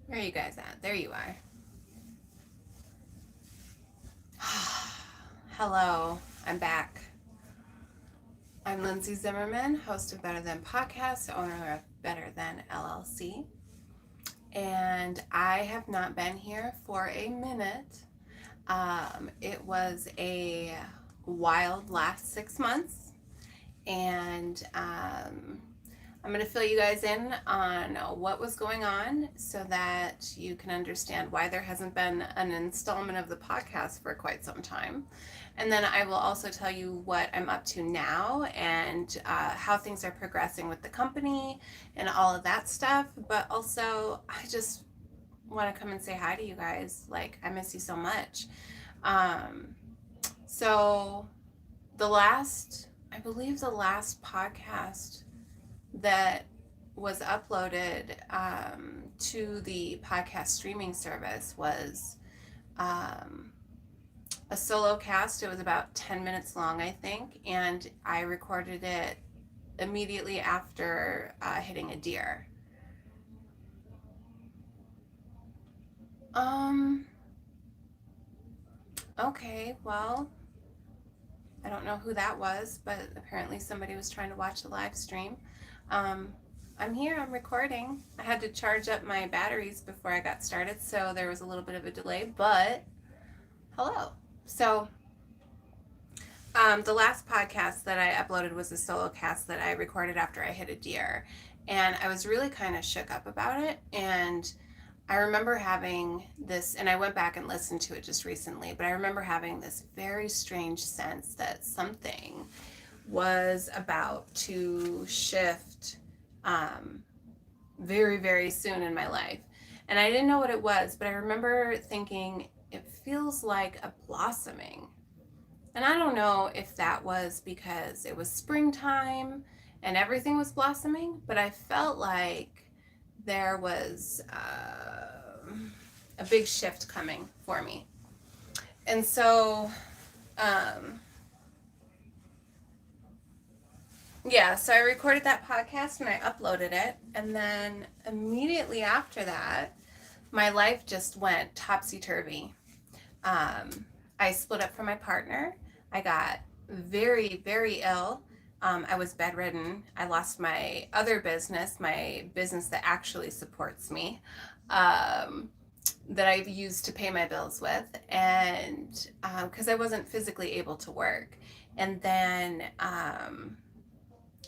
Where are you guys at? There you are. Hello, I'm back. I'm Lindsay Zimmerman, host of Better Than Podcast, owner of Better Than LLC. And I have not been here for a minute. It was a wild last 6 months, and I'm going to fill you guys in on what was going on so that you can understand why there hasn't been an installment of the podcast for quite some time. And then I will also tell you what I'm up to now and how things are progressing with the company and all of that stuff. But also, I just want to come and say hi to you guys. Like, I miss you so much. Um, so, I believe the last podcast that was uploaded to the podcast streaming service was um, a solo cast. It was about 10 minutes long, I think, and I recorded it immediately after hitting a deer. Um, okay, well, I don't know who that was, but apparently somebody was trying to watch the live stream. Um, I'm here, I'm recording. I had to charge up my batteries before I got started, so there was a little bit of a delay, but hello. So, the last podcast that I uploaded was a solo cast that I recorded after I hit a deer. And I was really kind of shook up about it. And I remember having this, and I went back and listened to it just recently, but I remember having this very strange sense that something was about to shift um, very, very soon in my life. And I didn't know what it was, but I remember thinking it feels like a blossoming. And I don't know if that was because it was springtime and everything was blossoming, but I felt like there was a big shift coming for me. And so, um, yeah, so I recorded that podcast and I uploaded it. And then immediately after that, my life just went topsy turvy. I split up from my partner. I got very, very ill. I was bedridden. I lost my business that actually supports me, um, that I've used to pay my bills with, and because I wasn't physically able to work. And then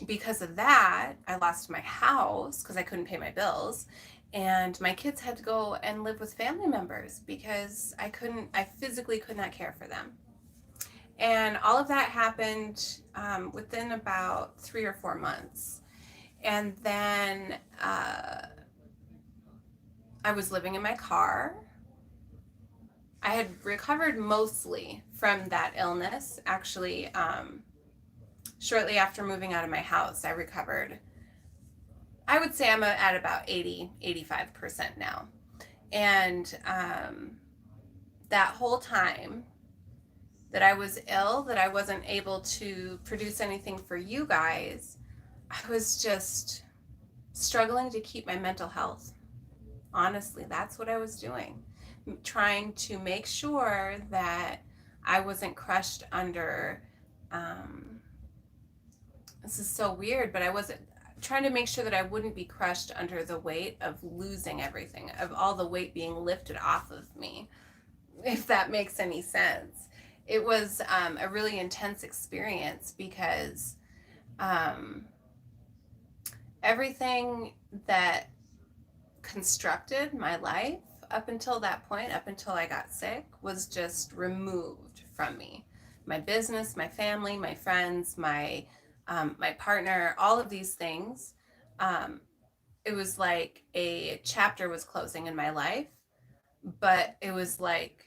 because of that, I lost my house because I couldn't pay my bills. And my kids had to go and live with family members because I physically could not care for them. And all of that happened within about 3 or 4 months. And then I was living in my car. I had recovered mostly from that illness. Actually, shortly after moving out of my house, I recovered. I would say I'm at about 80, 85% now. And that whole time that I was ill, that I wasn't able to produce anything for you guys, I was just struggling to keep my mental health. Honestly, that's what I was doing. Trying to make sure that I wasn't crushed under, um, this is so weird, but I wasn't trying to make sure that I wouldn't be crushed under the weight of losing everything, of all the weight being lifted off of me, if that makes any sense. It was a really intense experience because um, everything that constructed my life up until that point, up until I got sick, was just removed from me. My business, my family, my friends, my partner, all of these things. Um, it was like a chapter was closing in my life, but it was like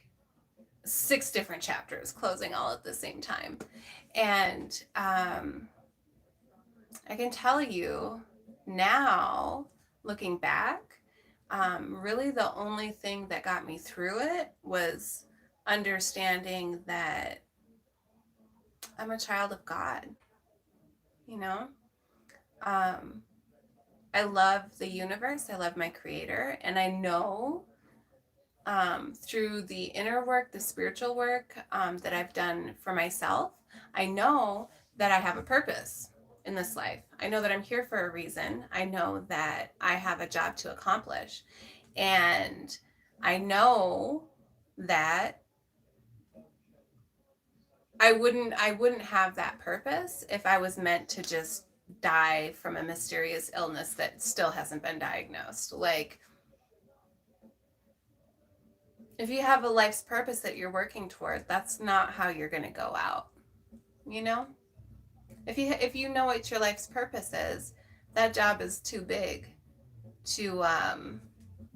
six different chapters closing all at the same time. And I can tell you now, looking back, really the only thing that got me through it was understanding that I'm a child of God, you know? Um, I love the universe. I love my creator. And I know through the inner work, the spiritual work that I've done for myself, I know that I have a purpose in this life. I know that I'm here for a reason. I know that I have a job to accomplish. And I know that I wouldn't have that purpose if I was meant to just die from a mysterious illness that still hasn't been diagnosed. Like, if you have a life's purpose that you're working toward, that's not how you're going to go out. You know? If you know what your life's purpose is, that job is too big to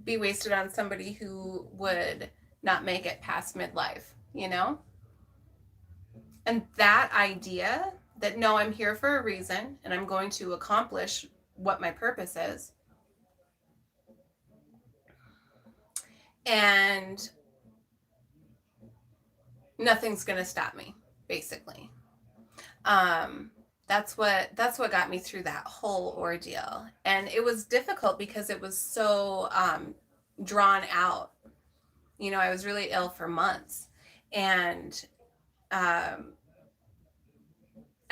be wasted on somebody who would not make it past midlife, you know? And that idea that no, I'm here for a reason and I'm going to accomplish what my purpose is. And nothing's going to stop me, basically. That's what got me through that whole ordeal. And it was difficult because it was so drawn out. You know, I was really ill for months. And I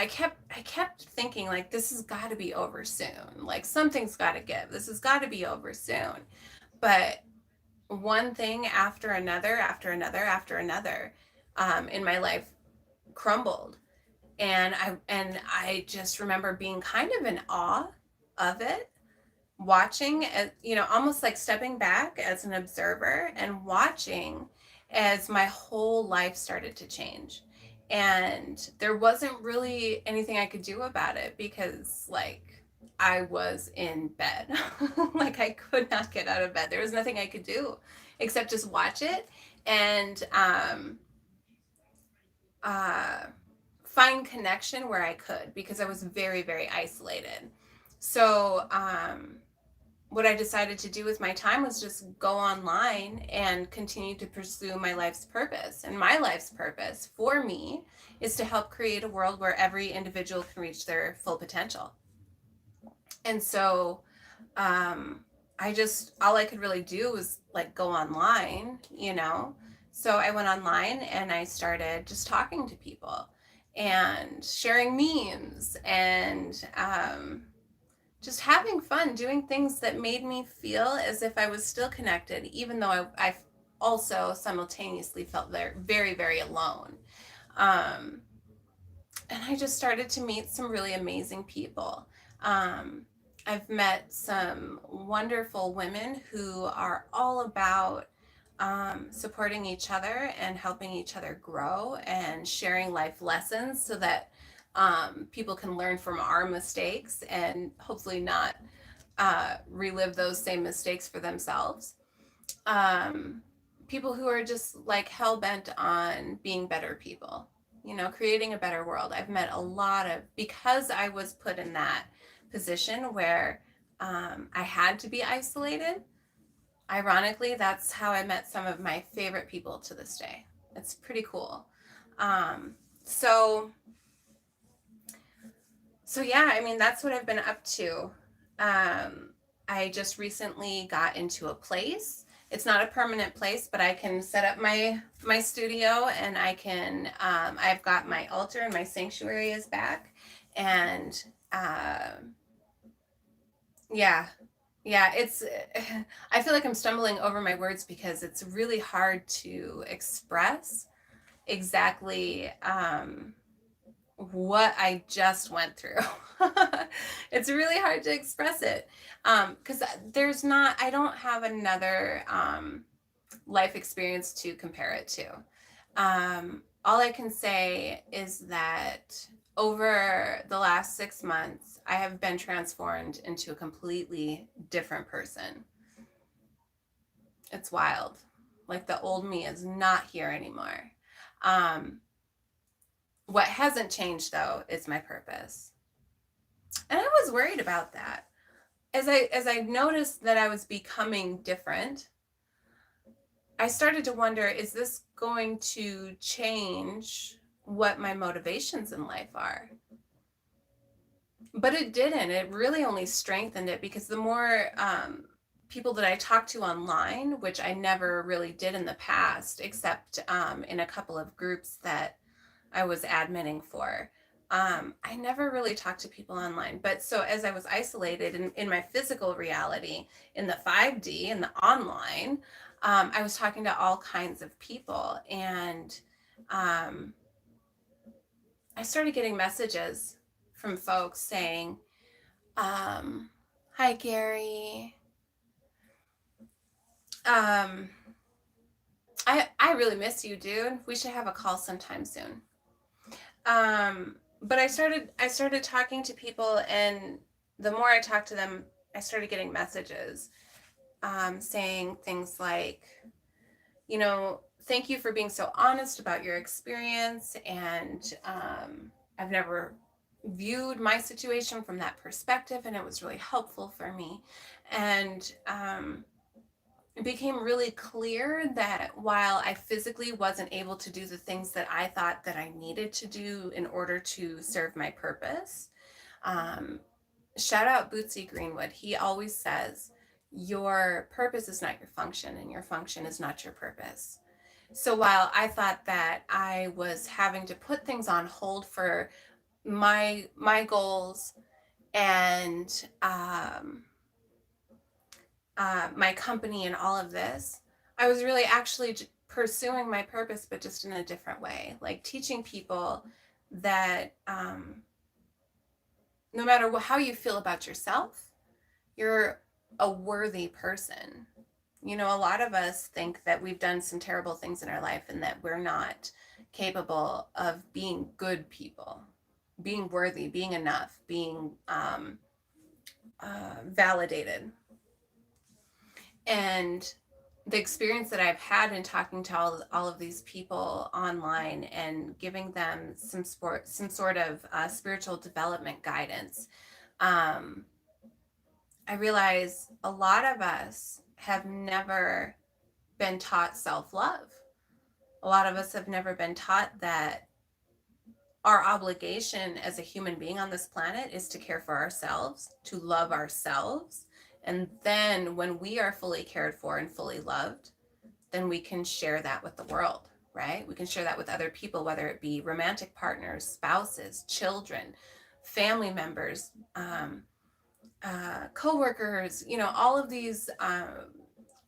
kept thinking, like, this has got to be over soon. Like, something's got to give. This has got to be over soon. But one thing after another, after another, in my life crumbled, and I just remember being kind of in awe of it, watching, you know, almost like stepping back as an observer and watching as my whole life started to change. And there wasn't really anything I could do about it because, like, I was in bed. Like, I could not get out of bed. There was nothing I could do except just watch it and find connection where I could, because I was very, very isolated. So what I decided to do with my time was just go online and continue to pursue my life's purpose. And my life's purpose for me is to help create a world where every individual can reach their full potential. And so all I could really do was like go online, you know? So I went online and I started just talking to people and sharing memes and just having fun, doing things that made me feel as if I was still connected, even though I also simultaneously felt very, very alone. And I just started to meet some really amazing people. I've met some wonderful women who are all about supporting each other and helping each other grow and sharing life lessons so that people can learn from our mistakes and hopefully not relive those same mistakes for themselves. People who are just like hell bent on being better people, you know, creating a better world. I've met a lot of, because I was put in that position where I had to be isolated. Ironically, that's how I met some of my favorite people to this day. It's pretty cool. So yeah, I mean, that's what I've been up to. I just recently got into a place. It's not a permanent place, but I can set up my studio, and I can I've got my altar and my sanctuary is back, and yeah, it's I feel like I'm stumbling over my words because it's really hard to express exactly what I just went through. It's really hard to express it because I don't have another life experience to compare it to. All I can say is that over the last 6 months, I have been transformed into a completely different person. It's wild. Like, the old me is not here anymore. What hasn't changed, though, is my purpose. And I was worried about that. As I noticed that I was becoming different, I started to wonder, is this going to change what my motivations in life are? But it didn't. It really only strengthened it, because the more people that I talked to online, which I never really did in the past, except in a couple of groups that I was adminning for. I never really talked to people online. But so as I was isolated in my physical reality, in the 5D, in the online, I was talking to all kinds of people. And um, I started getting messages from folks saying, hi, Gary. Um, I really miss you, dude. We should have a call sometime soon. But I started talking to people, and the more I talked to them, I started getting messages saying things like, thank you for being so honest about your experience, and I've never viewed my situation from that perspective, and it was really helpful for me. And it became really clear that while I physically wasn't able to do the things that I thought that I needed to do in order to serve my purpose, um, shout out Bootsy Greenwood. He always says, your purpose is not your function, and your function is not your purpose. So while I thought that I was having to put things on hold for my goals and my company and all of this, I was really actually pursuing my purpose, but just in a different way, like teaching people that no matter how you feel about yourself, you're a worthy person. A lot of us think that we've done some terrible things in our life and that we're not capable of being good people, being worthy, being enough, being validated. And the experience that I've had in talking to all of these people online and giving them some sort of spiritual development guidance, um, I realize a lot of us have never been taught self-love. A lot of us have never been taught that our obligation as a human being on this planet is to care for ourselves, to love ourselves. And then when we are fully cared for and fully loved, then we can share that with the world, right? We can share that with other people, whether it be romantic partners, spouses, children, family members, coworkers, all of these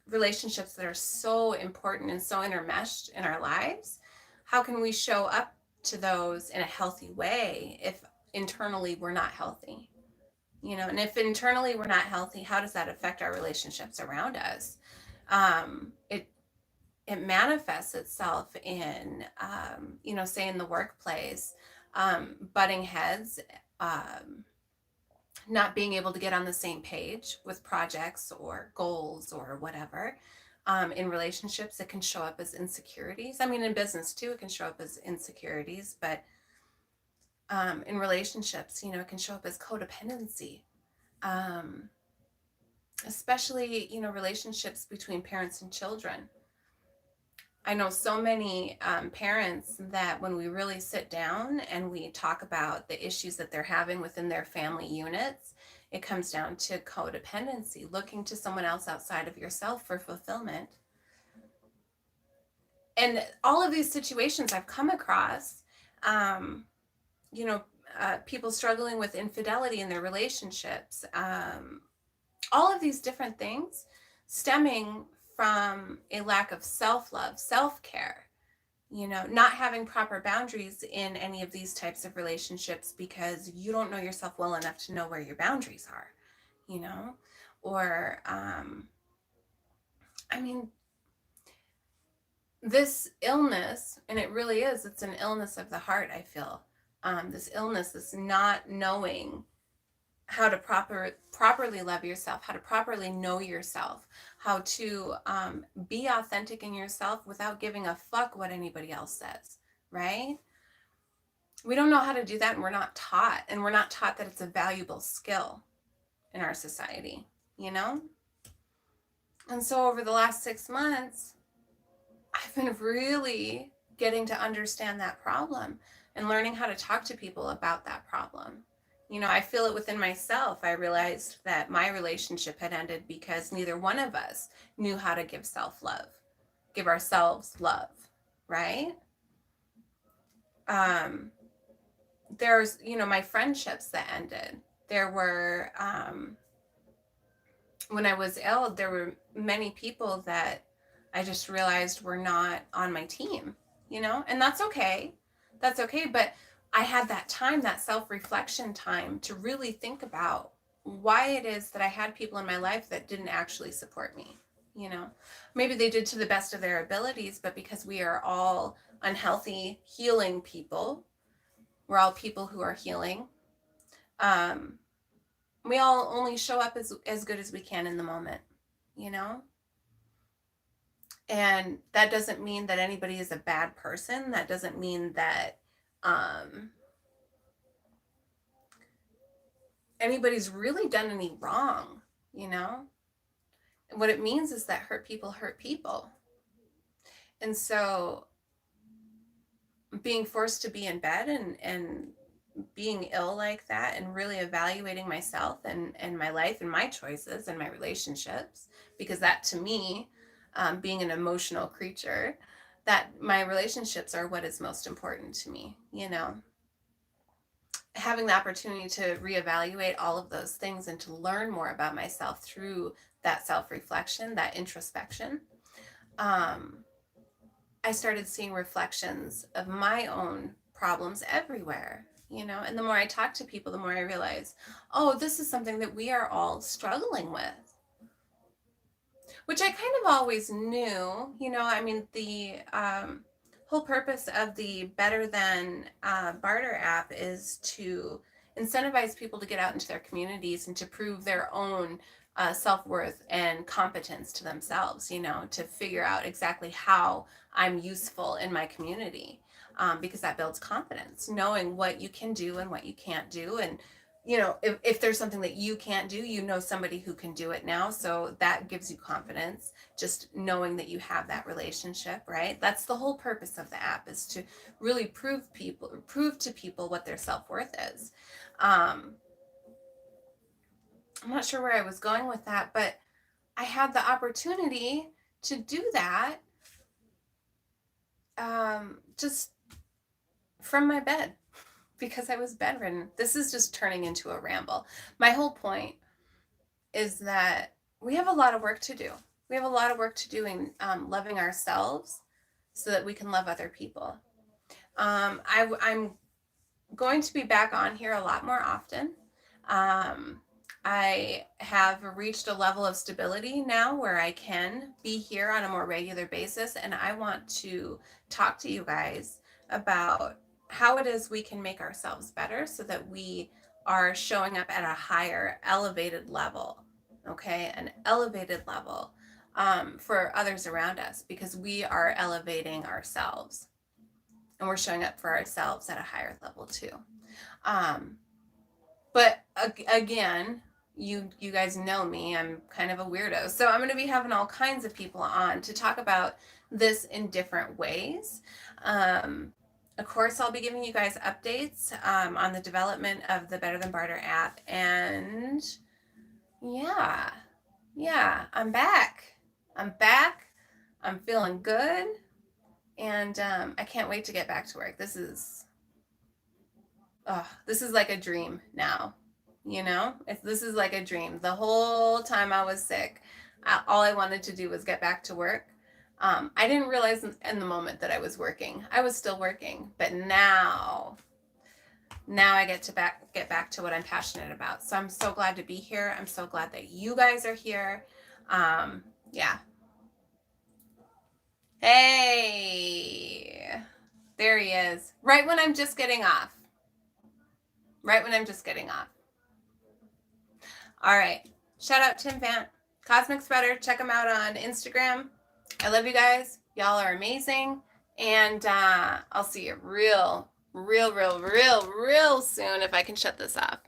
relationships that are so important and so intermeshed in our lives. How can we show up to those in a healthy way if internally we're not healthy? And if internally we're not healthy, how does that affect our relationships around us? It manifests itself in, say in the workplace, butting heads, not being able to get on the same page with projects or goals or whatever. In relationships, it can show up as insecurities. I mean, in business too, it can show up as insecurities, but in relationships, it can show up as codependency. Um, Especially, relationships between parents and children. I know so many parents that when we really sit down and we talk about the issues that they're having within their family units, it comes down to codependency, looking to someone else outside of yourself for fulfillment. And all of these situations I've come across, um, people struggling with infidelity in their relationships, all of these different things stemming from a lack of self-love, self-care, not having proper boundaries in any of these types of relationships because you don't know yourself well enough to know where your boundaries are, or, I mean, this illness, and it really is, it's an illness of the heart, I feel. This illness, this not knowing how to properly love yourself, how to properly know yourself, how to be authentic in yourself without giving a fuck what anybody else says, right? We don't know how to do that, and we're not taught, that it's a valuable skill in our society, And so over the last 6 months, I've been really getting to understand that problem and learning how to talk to people about that problem. You know, I feel it within myself. I realized that my relationship had ended because neither one of us knew how to give self-love, give ourselves love, right? There's, my friendships that ended. There were, when I was ill, there were many people that I just realized were not on my team, and that's okay. That's okay. But I had that time, that self reflection time to really think about why it is that I had people in my life that didn't actually support me. Maybe they did to the best of their abilities, but because we are all unhealthy, healing people, we're all people who are healing. We all only show up as good as we can in the moment, you know? And that doesn't mean that anybody is a bad person. That doesn't mean that anybody's really done any wrong, you know? And what it means is that hurt people hurt people. And so being forced to be in bed and being ill like that and really evaluating myself and my life and my choices and my relationships, because that to me, being an emotional creature, that my relationships are what is most important to me, having the opportunity to reevaluate all of those things and to learn more about myself through that self-reflection, that introspection. I started seeing reflections of my own problems everywhere, and the more I talk to people, the more I realize, oh, this is something that we are all struggling with, which I kind of always knew. I mean, the whole purpose of the Better Than Barter app is to incentivize people to get out into their communities and to prove their own self-worth and competence to themselves, to figure out exactly how I'm useful in my community, because that builds confidence, knowing what you can do and what you can't do. And if there's something that you can't do, somebody who can do it now. So that gives you confidence, just knowing that you have that relationship, right? That's the whole purpose of the app, is to really prove to people what their self-worth is. I'm not sure where I was going with that, but I had the opportunity to do that, just from my bed, because I was bedridden. This is just turning into a ramble. My whole point is that we have a lot of work to do. We have a lot of work to do in loving ourselves so that we can love other people. I'm going to be back on here a lot more often. I have reached a level of stability now where I can be here on a more regular basis, and I want to talk to you guys about how it is we can make ourselves better so that we are showing up at a higher elevated level, okay? An elevated level for others around us, because we are elevating ourselves and we're showing up for ourselves at a higher level too. But again, you guys know me, I'm kind of a weirdo. So I'm going to be having all kinds of people on to talk about this in different ways. Of course, I'll be giving you guys updates on the development of the Better Than Barter app. And yeah, I'm back. I'm feeling good. And I can't wait to get back to work. This is like a dream now. This is like a dream. The whole time I was sick, all I wanted to do was get back to work. I didn't realize in the moment that I was working. I was still working, but now I get back to what I'm passionate about. So I'm so glad to be here. I'm so glad that you guys are here. Yeah. Hey, there he is. Right when I'm just getting off. All right. Shout out Tim Vant, Cosmic Spreader. Check him out on Instagram. I love you guys. Y'all are amazing. And I'll see you real soon if I can shut this off.